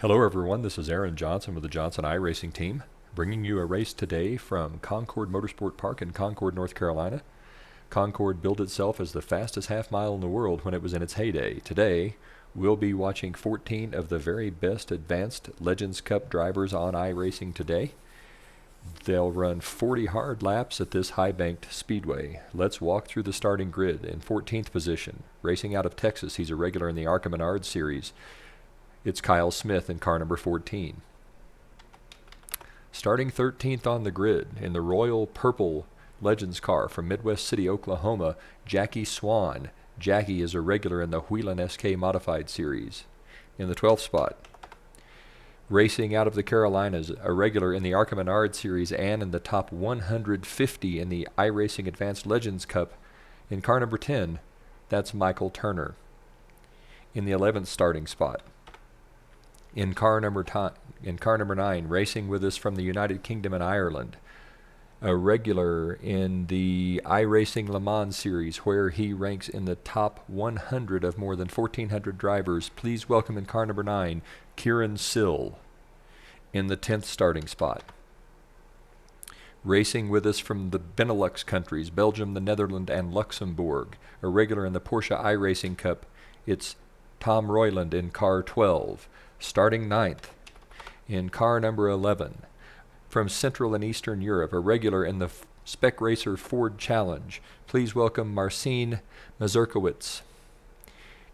Hello everyone, this is Aaron Johnson with the Johnson iRacing team, bringing you a race today from Concord Motorsport Park in Concord, North Carolina. Concord billed itself as the fastest half mile in the world when it was in its heyday. Today, we'll be watching 14 of the very best advanced Legends Cup drivers on iRacing today. They'll run 40 hard laps at this high-banked speedway. Let's walk through the starting grid. In 14th position, racing out of Texas, he's a regular in the ARCA Menard series. It's Kyle Smith in car number 14. Starting 13th on the grid in the Royal Purple Legends car from Midwest City, Oklahoma, Jackie Swan. Jackie is a regular in the Whelan SK Modified Series. In the 12th spot, racing out of the Carolinas, a regular in the ARCA Menard Series and in the top 150 in the iRacing Advanced Legends Cup in car number 10, that's Michael Turner. In the 11th starting spot, in car number 9, racing with us from the United Kingdom and Ireland, a regular in the iRacing Le Mans Series where he ranks in the top 100 of more than 1,400 drivers. Please welcome in car number 9, Kieran Sill. In the 10th starting spot, racing with us from the Benelux countries, Belgium, the Netherlands, and Luxembourg, a regular in the Porsche iRacing Cup, it's Tom Royland in car 12. Starting 9th in car number 11, from Central and Eastern Europe, a regular in the Spec Racer Ford Challenge. Please welcome Marcin Mazurkowicz.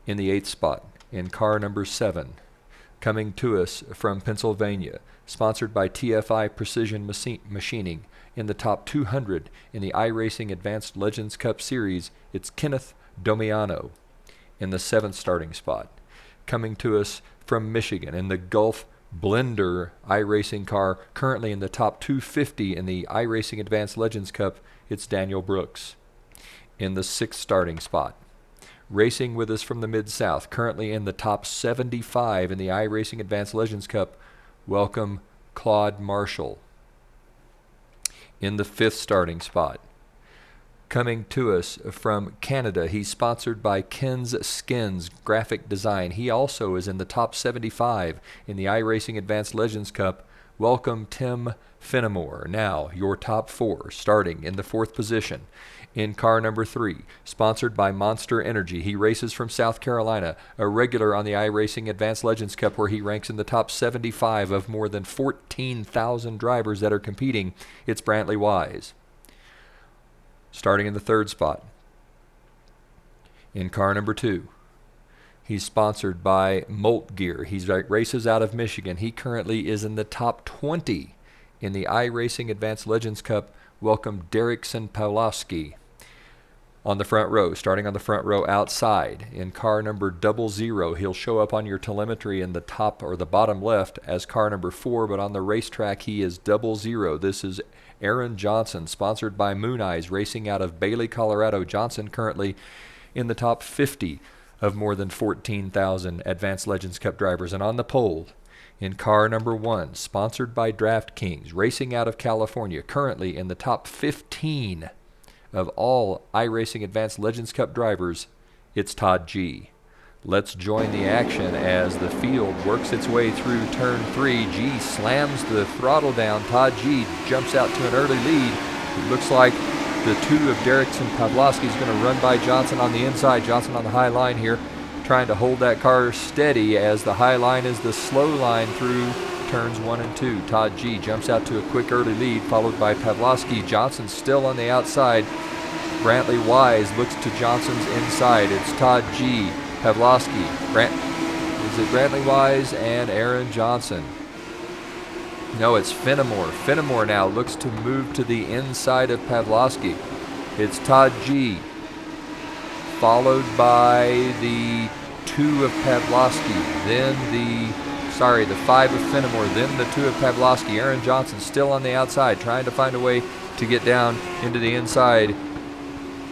In the 8th spot, in car number 7, coming to us from Pennsylvania, sponsored by TFI Precision Machining, in the top 200 in the iRacing Advanced Legends Cup Series, it's Kenneth Domiano. In the 7th starting spot, coming to us from Michigan in the Gulf Blender iRacing car, currently in the top 250 in the iRacing Advanced Legends Cup, it's Daniel Brooks. In the 6th starting spot, racing with us from the Mid-South, currently in the top 75 in the iRacing Advanced Legends Cup, welcome Claude Marshall. In the 5th starting spot, coming to us from Canada, he's sponsored by Ken's Skins Graphic Design. He also is in the top 75 in the iRacing Advanced Legends Cup. Welcome Tim Fenimore. Now, your top 4, starting in the 4th position. In car number 3, sponsored by Monster Energy, he races from South Carolina, a regular on the iRacing Advanced Legends Cup where he ranks in the top 75 of more than 14,000 drivers that are competing. It's Brantley Wise. Starting in the 3rd spot, in car number 2, he's sponsored by Molt Gear. He races out of Michigan. He currently is in the top 20 in the iRacing Advanced Legends Cup. Welcome Derrickson Pawlowski. On the front row, starting on the front row outside, in car number 00, he'll show up on your telemetry in the top or the bottom left as car number 4, but on the racetrack he is 00. This is Aaron Johnson, sponsored by Moon Eyes, racing out of Bailey, Colorado. Johnson currently in the top 50 of more than 14,000 Advanced Legends Cup drivers. And on the pole, in car number 1, sponsored by DraftKings, racing out of California, currently in the top 15 of all iRacing Advanced Legends Cup drivers, it's Todd G. Let's join the action as the field works its way through turn 3. G slams the throttle down. Todd G jumps out to an early lead. It looks like the 2 of Derrickson Pawlowski is going to run by Johnson on the inside. Johnson on the high line here, trying to hold that car steady as the high line is the slow line through turns 1 and 2. Todd G jumps out to a quick early lead, followed by Pawlowski. Johnson still on the outside. Brantley Wise looks to Johnson's inside. It's Todd G, Pawlowski, is it Brantley Wise and Aaron Johnson? No, it's Fenimore. Fenimore now looks to move to the inside of Pawlowski. It's Todd G, followed by the 2 of Pawlowski, then the 5 of Fenimore, then the 2 of Pawlowski. Aaron Johnson still on the outside, trying to find a way to get down into the inside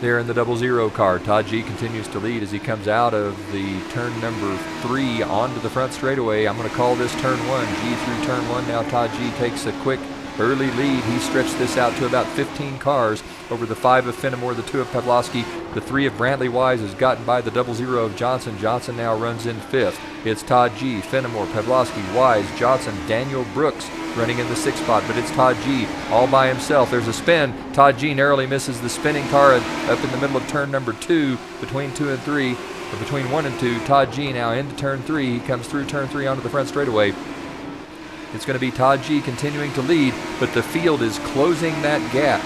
there in the 00 car. Todd G continues to lead as he comes out of the turn number 3 onto the front straightaway. I'm going to call this turn 1. G through turn 1. Now Todd G takes a quick early lead. He stretched this out to about 15 cars over the 5 of Fenimore, the 2 of Pavlovsky. The 3 of Brantley Wise has gotten by the 00 of Johnson. Johnson now runs in 5th. It's Todd G., Fenimore, Pavlovsky, Wise, Johnson, Daniel Brooks running in the 6th spot, but it's Todd G. all by himself. There's a spin. Todd G. narrowly misses the spinning car up in the middle of turn number 2, between 2 and 3, or between 1 and 2. Todd G. now into turn 3. He comes through turn 3 onto the front straightaway. It's going to be Todd G. continuing to lead, but the field is closing that gap.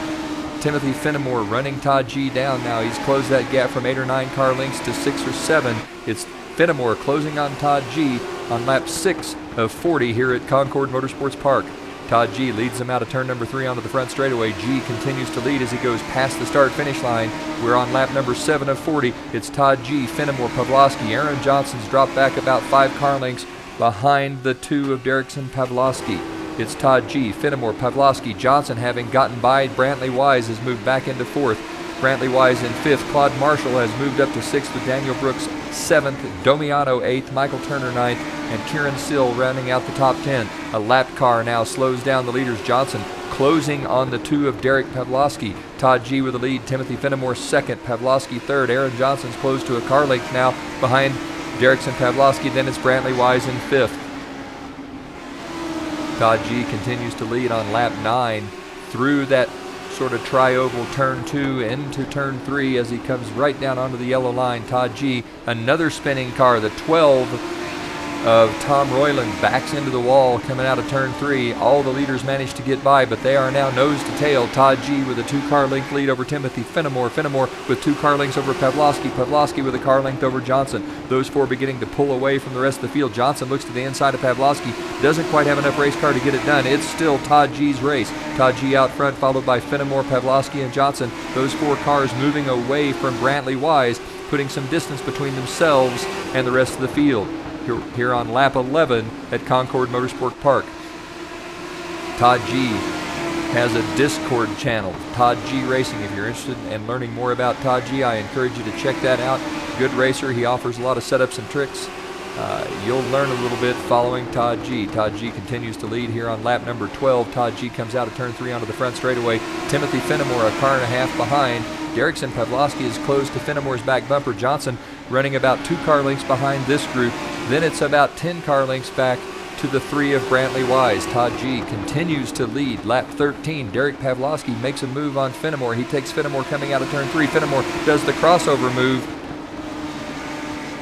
Timothy Fenimore running Todd G. down now. He's closed that gap from 8 or 9 car lengths to 6 or 7. It's Fenimore closing on Todd G. on lap 6 of 40 here at Concord Motorsports Park. Todd G. leads him out of turn number 3 onto the front straightaway. G. continues to lead as he goes past the start-finish line. We're on lap number 7 of 40. It's Todd G., Fenimore, Pavlovsky. Aaron Johnson's dropped back about 5 car lengths behind the 2 of Derrickson Pavlovsky. It's Todd G., Fenimore, Pavlovsky. Johnson, having gotten by Brantley Wise, has moved back into 4th. Brantley Wise in 5th. Claude Marshall has moved up to 6th with Daniel Brooks 7th. Domiano 8th. Michael Turner 9th. And Kieran Sill rounding out the top 10. A lap car now slows down the leaders. Johnson closing on the 2 of Derek Pavlovsky. Todd G. with the lead. Timothy Fenimore 2nd. Pavlovsky 3rd. Aaron Johnson's close to a car length now behind Derrickson Pavlovsky. Then it's Brantley Wise in 5th. Todd G. continues to lead on lap 9 through that sort of tri-oval turn 2 into turn 3 as he comes right down onto the yellow line. Todd G., another spinning car, the 12 of Tom Royland, backs into the wall coming out of turn 3. All the leaders managed to get by, but they are now nose to tail. Todd G. with a 2-car length lead over Timothy Fenimore. Fenimore with 2 car lengths over Pavlovsky. Pavlovsky with a car length over Johnson. Those 4 beginning to pull away from the rest of the field. Johnson looks to the inside of Pavlovsky. Doesn't quite have enough race car to get it done. It's still Todd G.'s race. Todd G. out front, followed by Fenimore, Pavlovsky, and Johnson. Those 4 cars moving away from Brantley Wise, putting some distance between themselves and the rest of the field. Here on lap 11 at Concord Motorsport Park. Todd G. has a Discord channel, Todd G Racing. If you're interested in learning more about Todd G, I encourage you to check that out. Good racer. He offers a lot of setups and tricks. You'll learn a little bit following Todd G. Todd G continues to lead here on lap number 12. Todd G comes out of turn 3 onto the front straightaway. Timothy Fenimore a car and a half behind. Derrickson Pavlovsky is close to Fenimore's back bumper. Johnson running about 2 car lengths behind this group. Then it's about 10 car lengths back to the 3 of Brantley Wise. Todd G continues to lead. Lap 13, Derek Pavlovsky makes a move on Fenimore. He takes Fenimore coming out of turn 3. Fenimore does the crossover move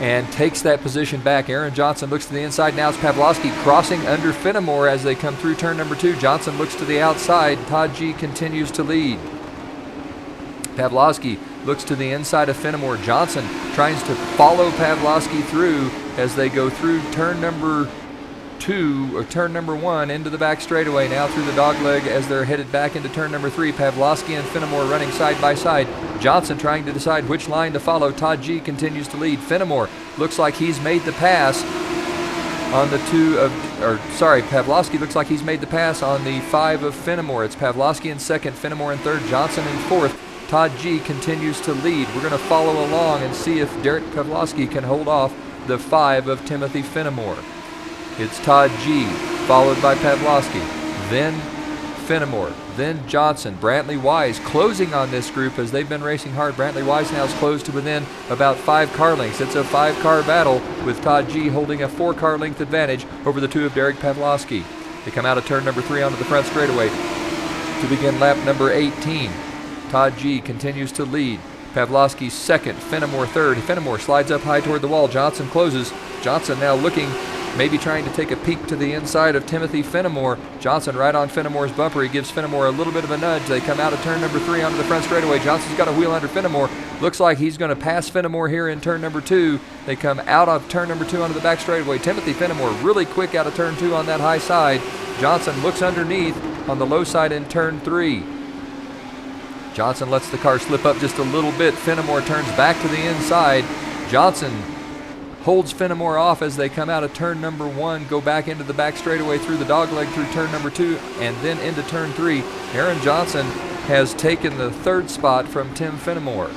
and takes that position back. Aaron Johnson looks to the inside. Now it's Pavlovsky crossing under Fenimore as they come through turn number 2. Johnson looks to the outside. Todd G continues to lead. Pavlovsky looks to the inside of Fenimore. Johnson tries to follow Pavlovsky through as they go through turn number 2 or turn number 1 into the back straightaway. Now through the dogleg as they're headed back into turn number 3. Pavlovsky and Fenimore running side by side. Johnson trying to decide which line to follow. Todd G continues to lead. Fenimore looks like he's made the pass on the 2 of, Pavlovsky looks like he's made the pass on the 5 of Fenimore. It's Pavlovsky in 2nd, Fenimore in 3rd, Johnson in 4th. Todd G continues to lead. We're going to follow along and see if Derek Pavlovsky can hold off the 5 of Timothy Fenimore. It's Todd G, followed by Pavlovsky, then Fenimore, then Johnson. Brantley Wise closing on this group as they've been racing hard. Brantley Wise now is close to within about 5 car lengths. It's a 5-car battle with Todd G holding a 4-car length advantage over the 2 of Derek Pavlovsky. They come out of turn number 3 onto the front straightaway to begin lap number 18. Todd G continues to lead. Pavlovsky 2nd, Fenimore 3rd. Fenimore slides up high toward the wall. Johnson closes. Johnson now looking, maybe trying to take a peek to the inside of Timothy Fenimore. Johnson right on Fenimore's bumper. He gives Fenimore a little bit of a nudge. They come out of turn number 3 onto the front straightaway. Johnson's got a wheel under Fenimore. Looks like he's going to pass Fenimore here in turn number 2. They come out of turn number 2 onto the back straightaway. Timothy Fenimore really quick out of turn 2 on that high side. Johnson looks underneath on the low side in turn 3. Johnson lets the car slip up just a little bit. Fenimore turns back to the inside. Johnson holds Fenimore off as they come out of turn number 1, go back into the back straightaway through the dogleg through turn number 2, and then into turn 3. Aaron Johnson has taken the 3rd spot from Tim Fenimore.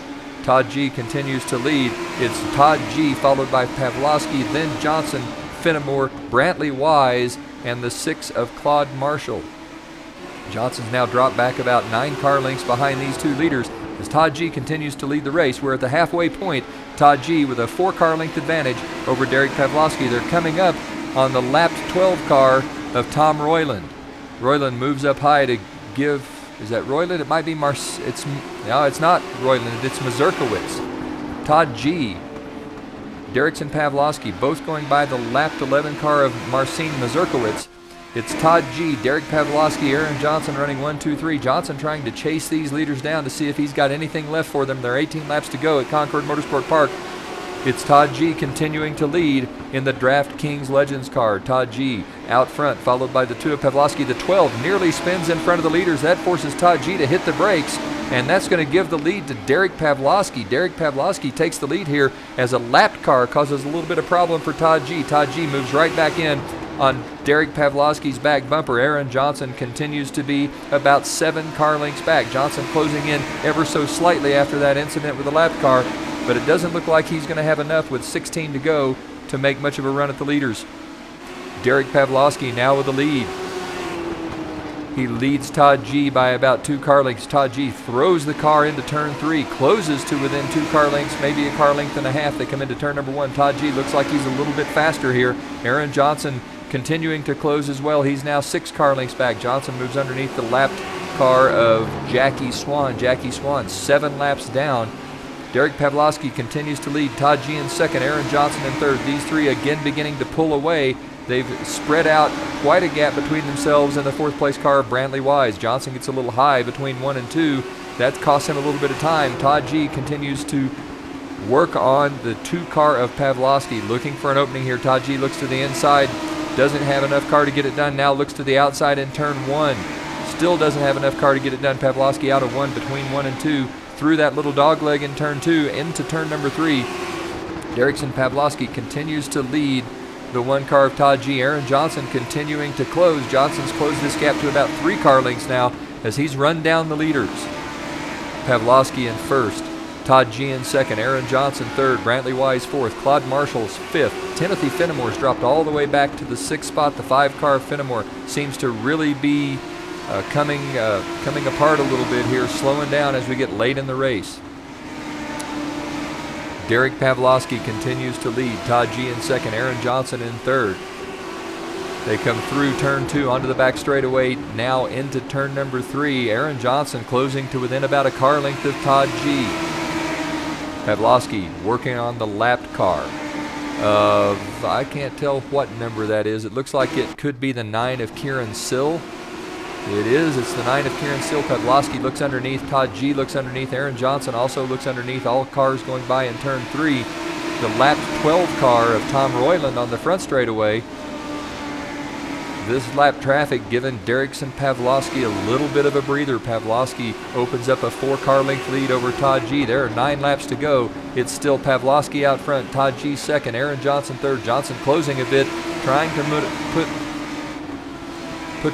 Todd G continues to lead. It's Todd G followed by Pavlovsky, then Johnson, Fenimore, Brantley Wise, and the 6 of Claude Marshall. Johnson's now dropped back about 9 car lengths behind these 2 leaders as Todd G continues to lead the race. We're at the halfway point. Todd G with a 4 car length advantage over Derek Pavlovsky. They're coming up on the lapped 12 car of Tom Royland. Royland moves up high to give, is that Royland? It might be no, it's not Royland, it's Mazurkowicz. Todd G, Derrickson Pavlovsky, both going by the lapped 11 car of Marcin Mazurkowicz. It's Todd G, Derek Pavlovsky, Aaron Johnson running 1, 2, 3. Johnson trying to chase these leaders down to see if he's got anything left for them. There are 18 laps to go at Concord Motorsport Park. It's Todd G continuing to lead in the DraftKings Legends car. Todd G out front, followed by the 2 of Pavlovsky. The 12 nearly spins in front of the leaders. That forces Todd G to hit the brakes, and that's going to give the lead to Derek Pavlovsky. Derek Pavlovsky takes the lead here as a lapped car causes a little bit of problem for Todd G. Todd G moves right back in on Derek Pavlovsky's back bumper. Aaron Johnson continues to be about 7 car lengths back. Johnson closing in ever so slightly after that incident with the lapped car, but it doesn't look like he's going to have enough with 16 to go to make much of a run at the leaders. Derek Pavlovsky now with the lead. He leads Todd G by about 2 car lengths. Todd G throws the car into turn 3, closes to within 2 car lengths, maybe a car length and a half. They come into turn number 1. Todd G looks like he's a little bit faster here. Aaron Johnson continuing to close as well. He's now 6 car lengths back. Johnson moves underneath the lapped car of Jackie Swan. Jackie Swan 7 laps down. Derek Pavlovsky continues to lead. Todd G in second, Aaron Johnson in third. These 3 again beginning to pull away. They've spread out quite a gap between themselves and the 4th place car of Brantley Wise. Johnson gets a little high between 1 and 2. That costs him a little bit of time. Todd G continues to work on the 2 car of Pavlovsky, looking for an opening here. Todd G looks to the inside, doesn't have enough car to get it done. Now looks to the outside in turn 1. Still doesn't have enough car to get it done. Pavlovsky out of 1 between 1 and 2. Through that little dog leg in turn 2 into turn number 3. Derrickson Pavlovsky continues to lead the 1 car of Todd G. Aaron Johnson continuing to close. Johnson's closed this gap to about 3 car lengths now as he's run down the leaders. Pavlovsky in first, Todd G in second, Aaron Johnson third, Brantley Wise fourth, Claude Marshall's fifth. Timothy Finnemore's dropped all the way back to the 6th spot. The 5 car Finnemore seems to really be coming apart a little bit here, slowing down as we get late in the race. Derek Pavlovsky continues to lead. Todd G in second, Aaron Johnson in third. They come through turn 2 onto the back straightaway, now into turn number 3. Aaron Johnson closing to within about a car length of Todd G. Pavlovsky working on the lapped car of, I can't tell what number that is. It looks like it could be the 9 of Kieran Sill. It is. It's the 9 of Kieran Sill. Pavlovsky looks underneath. Todd G looks underneath. Aaron Johnson also looks underneath. All cars going by in turn 3. The lapped 12 car of Tom Royland on the front straightaway. This lap traffic giving Derrickson Pavlovsky a little bit of a breather. Pavlovsky opens up a 4 car length lead over Todd G. There are 9 laps to go. It's still Pavlovsky out front. Todd G second. Aaron Johnson third. Johnson closing a bit, trying to put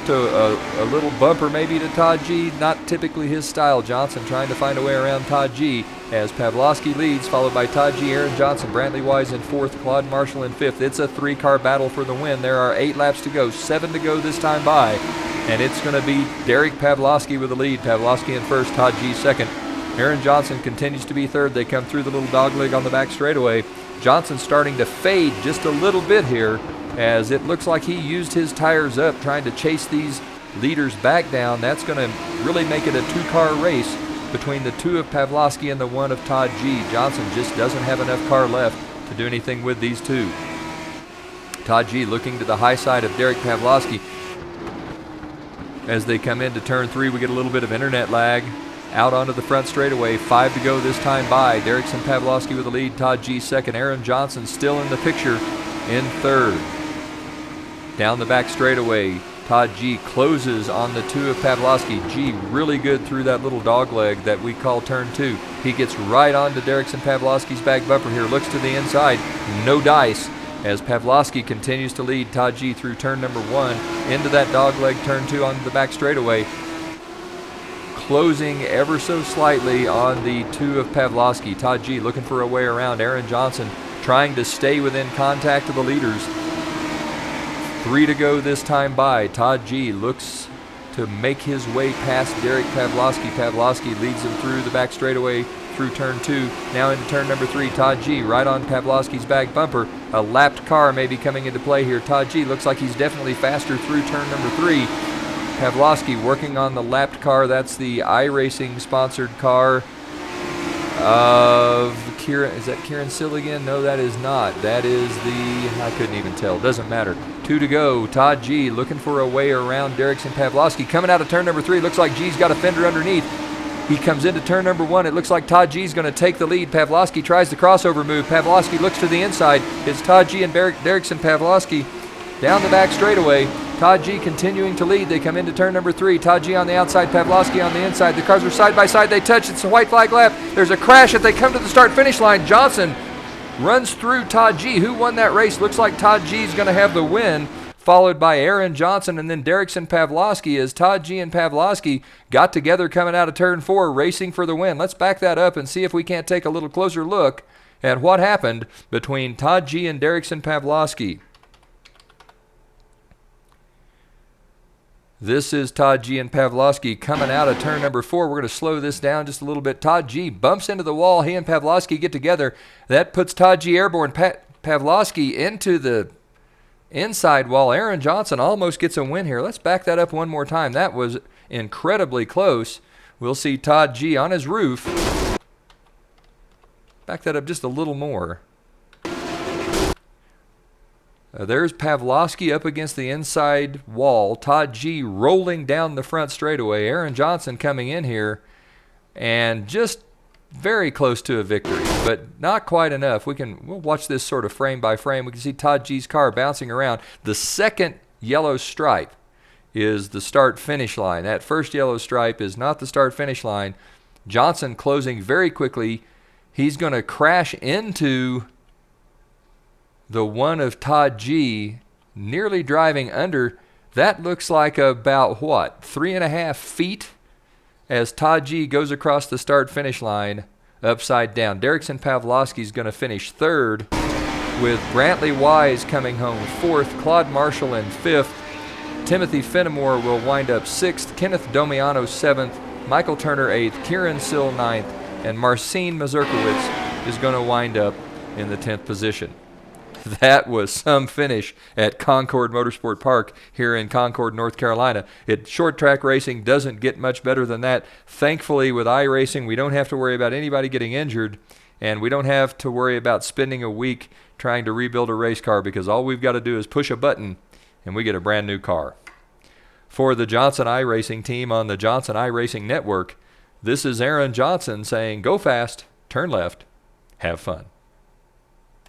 a little bumper maybe to Todd G. Not typically his style. Johnson trying to find a way around Todd G as Pavlovsky leads, followed by Todd G, Aaron Johnson, Brantley Wise in 4th, Claude Marshall in 5th. It's a 3 car battle for the win. There are 8 laps to go, 7 to go this time by, and it's going to be Derek Pavlovsky with the lead. Pavlovsky in 1st, Todd G 2nd. Aaron Johnson continues to be 3rd. They come through the little dogleg on the back straightaway. Johnson starting to fade just a little bit here, as it looks like he used his tires up trying to chase these leaders back down. That's going to really make it a 2 car race between the 2 of Pavlovsky and the 1 of Todd G. Johnson just doesn't have enough car left to do anything with these 2. Todd G looking to the high side of Derek Pavlovsky. As they come into turn 3, we get a little bit of internet lag. Out onto the front straightaway, 5 to go this time by. Derrickson Pavlovsky with the lead, Todd G second. Aaron Johnson still in the picture in 3rd. Down the back straightaway, Todd G closes on the 2 of Pavlovsky. G really good through that little dog leg that we call turn 2. He gets right onto Derrickson Pavlovsky's back bumper here, looks to the inside, no dice, as Pavlovsky continues to lead Todd G through turn number 1 into that dog leg turn 2 onto the back straightaway. Closing ever so slightly on the 2 of Pavlovsky. Todd G looking for a way around. Aaron Johnson trying to stay within contact of the leaders. 3 to go this time by. Todd G looks to make his way past Derek Pavlovsky. Pavlovsky leads him through the back straightaway through turn 2. Now into turn number 3. Todd G right on Pavlovsky's back bumper. A lapped car may be coming into play here. Todd G looks like he's definitely faster through turn number 3. Pavlovsky working on the lapped car. That's the iRacing sponsored car of Kieran. Is that Kieran Silligan? No, that is not. That is the, I couldn't even tell. Doesn't matter. 2 to go. Todd G looking for a way around Derrickson Pavlovsky. Coming out of turn number 3. Looks like G's got a fender underneath. He comes into turn number 1. It looks like Todd G's going to take the lead. Pavlovsky tries the crossover move. Pavlovsky looks to the inside. It's Todd G and Derrickson Pavlovsky down the back straightaway. Todd G continuing to lead. They come into turn number 3. Todd G on the outside, Pavlovsky on the inside. The cars are side by side. They touch. It's a white flag lap. There's a crash as they come to the start-finish line. Johnson runs through Todd G. Who won that race? Looks like Todd G is going to have the win, followed by Aaron Johnson and then Derrickson Pavlovsky, as Todd G and Pavlovsky got together coming out of turn 4, racing for the win. Let's back that up and see if we can't take a little closer look at what happened between Todd G and Derrickson Pavlovsky. This is Todd G and Pavlovsky coming out of turn number 4. We're going to slow this down just a little bit. Todd G bumps into the wall. He and Pavlovsky get together. That puts Todd G airborne. Pavlovsky into the inside wall. Aaron Johnson almost gets a win here. Let's back that up one more time. That was incredibly close. We'll see Todd G on his roof. Back that up just a little more. There's Pavlovsky up against the inside wall. Todd G rolling down the front straightaway. Aaron Johnson coming in here and just very close to a victory, but not quite enough. We'll watch this sort of frame by frame. We can see Todd G's car bouncing around. The second yellow stripe is the start-finish line. That first yellow stripe is not the start-finish line. Johnson closing very quickly. He's going to crash into the one of Todd G, nearly driving under. That looks like about, 3.5 feet as Todd G goes across the start-finish line upside down. Derrickson Pavlovsky is going to finish 3rd, with Brantley Wise coming home 4th, Claude Marshall in 5th. Timothy Fenimore will wind up 6th, Kenneth Domiano 7th, Michael Turner 8th, Kieran Sill 9th, and Marcin Mazurkowicz is going to wind up in the 10th position. That was some finish at Concord Motorsport Park here in Concord, North Carolina. Short track racing doesn't get much better than that. Thankfully, with iRacing, we don't have to worry about anybody getting injured, and we don't have to worry about spending a week trying to rebuild a race car, because all we've got to do is push a button and we get a brand new car. For the Johnson iRacing team on the Johnson iRacing Network, this is Aaron Johnson saying, go fast, turn left, have fun.